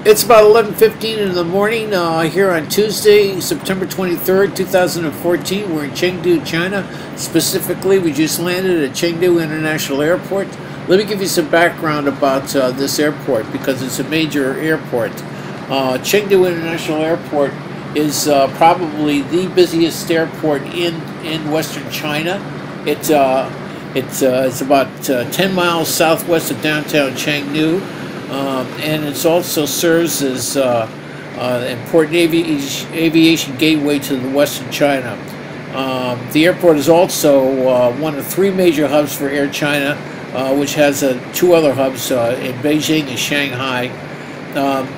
It's about 11:15 in the morning here on Tuesday, September 23rd, 2014. We're in Chengdu, China. Specifically, we just landed at Chengdu International Airport. Let me give you some background about this airport because it's a major airport. Chengdu International Airport is probably the busiest airport in Western China. It's about 10 miles southwest of downtown Chengdu. And it also serves as an important aviation gateway to the Western China. The airport is also one of three major hubs for Air China, which has two other hubs in Beijing and Shanghai.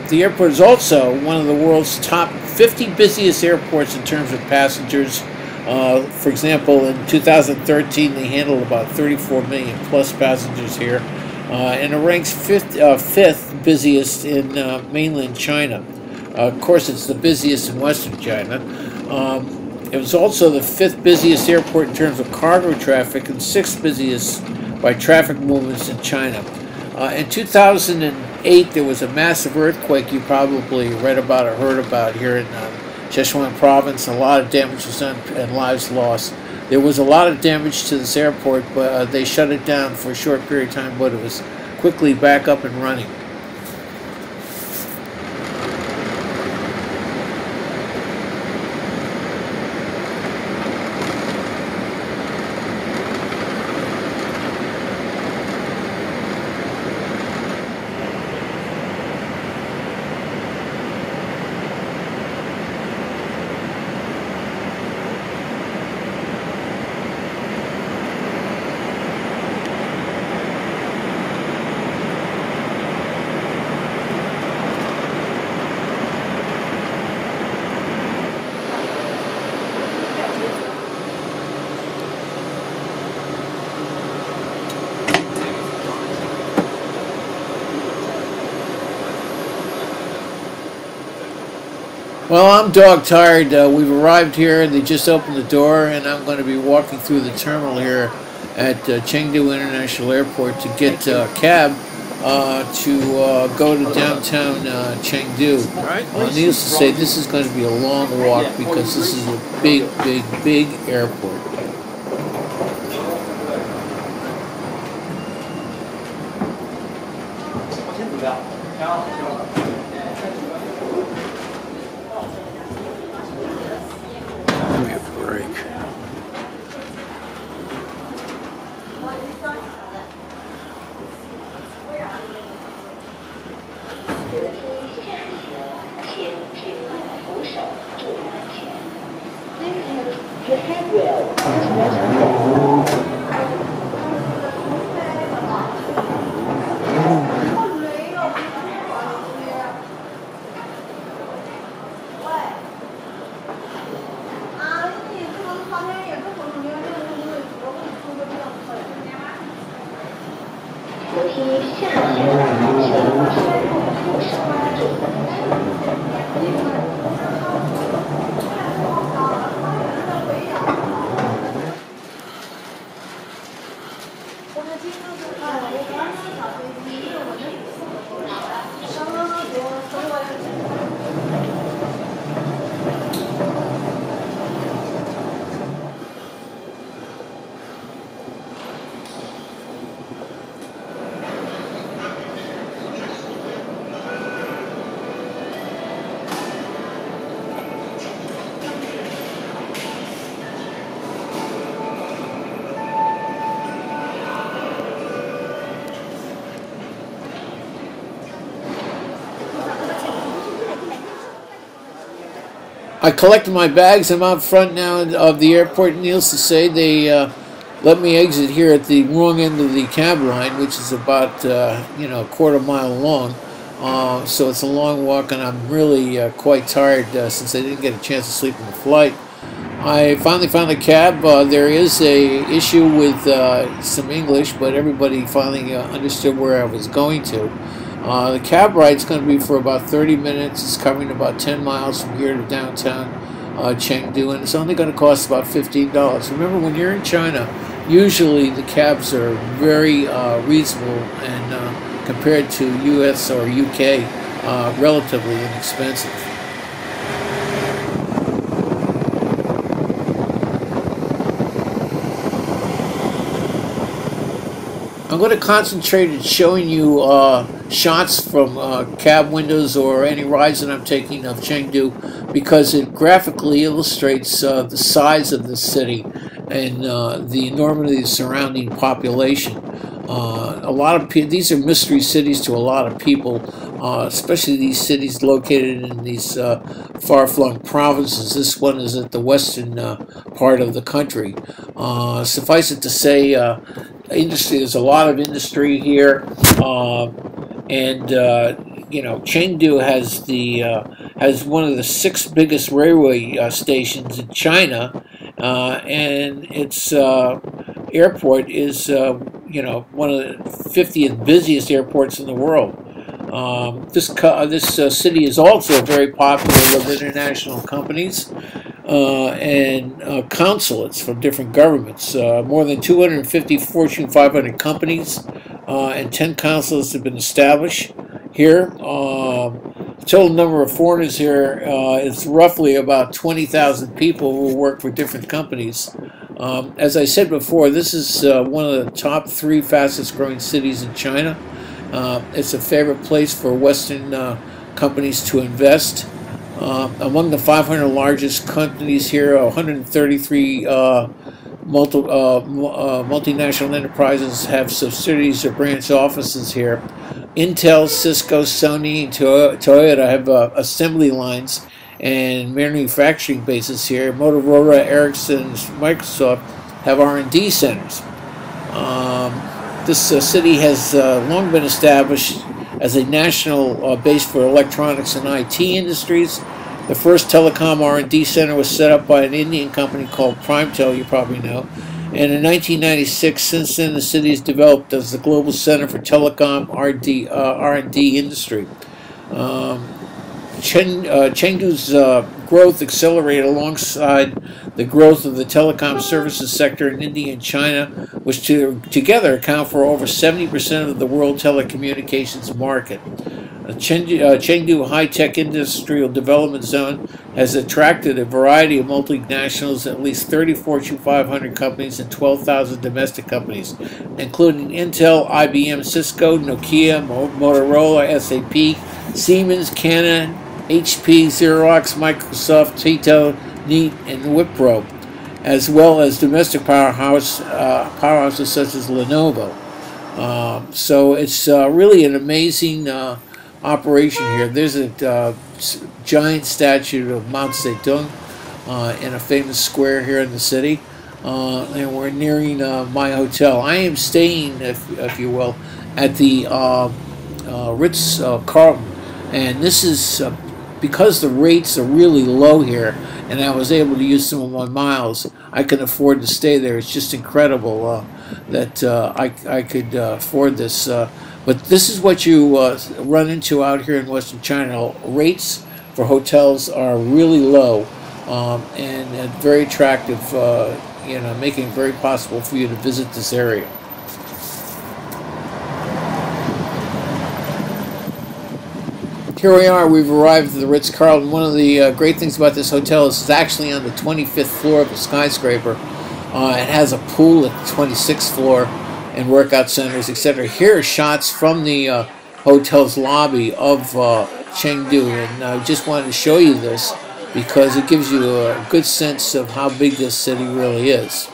The airport is also one of the world's top 50 busiest airports in terms of passengers. For example, in 2013, they handled about 34 million plus passengers here. And it ranks fifth busiest in mainland China. Of course, it's the busiest in Western China. It was also the fifth busiest airport in terms of cargo traffic and sixth busiest by traffic movements in China. In 2008, there was a massive earthquake you probably read about or heard about here in Sichuan province. A lot of damage was done and lives lost. There was a lot of damage to this airport, but they shut it down for a short period of time, but it was quickly back up and running. Well, I'm dog tired. We've arrived here. They just opened the door, and I'm going to be walking through the terminal here at Chengdu International Airport to get a cab to go to downtown Chengdu. Needless to say, this is going to be a long walk because this is a big airport. I collected my bags. I'm out front now of the airport. Needless to say, they let me exit here at the wrong end of the cab line, which is about a quarter mile long. So it's a long walk, and I'm really quite tired since I didn't get a chance to sleep in the flight. I finally found a cab. There is a issue with some English, but everybody finally understood where I was going to. The cab ride is going to be for about 30 minutes. It's covering about 10 miles from here to downtown Chengdu, and it's only going to cost about $15. Remember, when you're in China, usually the cabs are very reasonable and compared to US or UK, relatively inexpensive. I'm going to concentrate on showing you shots from cab windows or any rides that I'm taking of Chengdu, because it graphically illustrates the size of the city and the enormity of the surrounding population. A lot of these are mystery cities to a lot of people, especially these cities located in these far-flung provinces. This one is at the western part of the country. Suffice it to say, industry. There's a lot of industry here, and you know, Chengdu has one of the 6 biggest railway stations in China, and its airport is you know, one of the 50th busiest airports in the world. This city is also very popular with international companies and consulates from different governments. More than 250 Fortune 500 companies and 10 consulates have been established here. The total number of foreigners here is roughly about 20,000 people who work for different companies. As I said before, this is one of the top 3 fastest growing cities in China. It's a favorite place for Western companies to invest. Among the 500 largest companies here, 133 multinational enterprises have subsidiaries or branch offices here. Intel, Cisco, Sony, and Toyota have assembly lines and manufacturing bases here. Motorola, Ericsson, and Microsoft have R&D centers. This city has long been established as a national base for electronics and IT industries. The first telecom R&D center was set up by an Indian company called PrimeTel, you probably know. And in 1996, since then, the city has developed as the global center for telecom R&D industry. Chengdu's growth accelerated alongside the growth of the telecom services sector in India and China, which together account for over 70% of the world telecommunications market. Chengdu High-Tech Industrial Development Zone has attracted a variety of multinationals, at least 30 Fortune 500 companies and 12,000 domestic companies, including Intel, IBM, Cisco, Nokia, Motorola, SAP, Siemens, Canon, HP, Xerox, Microsoft, Tito, NEAT, and Wipro, as well as domestic powerhouses such as Lenovo. So it's really an amazing operation here. There's a giant statue of Mao Zedong in a famous square here in the city, and we're nearing my hotel. I am staying, if you will, at the Ritz-Carlton, and this is because the rates are really low here, and I was able to use some of my miles. I can afford to stay there. It's just incredible that I could afford this. But this is what you run into out here in Western China. Rates for hotels are really low and very attractive, you know, making it very possible for you to visit this area. Here we are. We've arrived at the Ritz-Carlton. One of the great things about this hotel is it's actually on the 25th floor of a skyscraper. It has a pool at the 26th floor and workout centers, etc. Here are shots from the hotel's lobby of Chengdu, and I just wanted to show you this because it gives you a good sense of how big this city really is.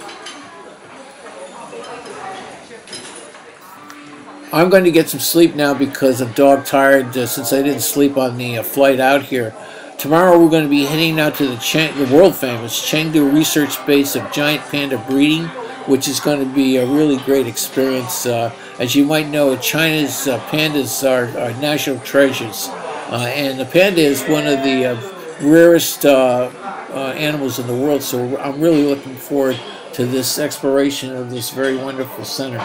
I'm going to get some sleep now because I'm dog-tired since I didn't sleep on the flight out here. Tomorrow we're going to be heading out to the world-famous Chengdu research base of giant panda breeding, which is going to be a really great experience. As you might know, China's pandas are national treasures, and the panda is one of the rarest animals in the world, so I'm really looking forward to this exploration of this very wonderful center.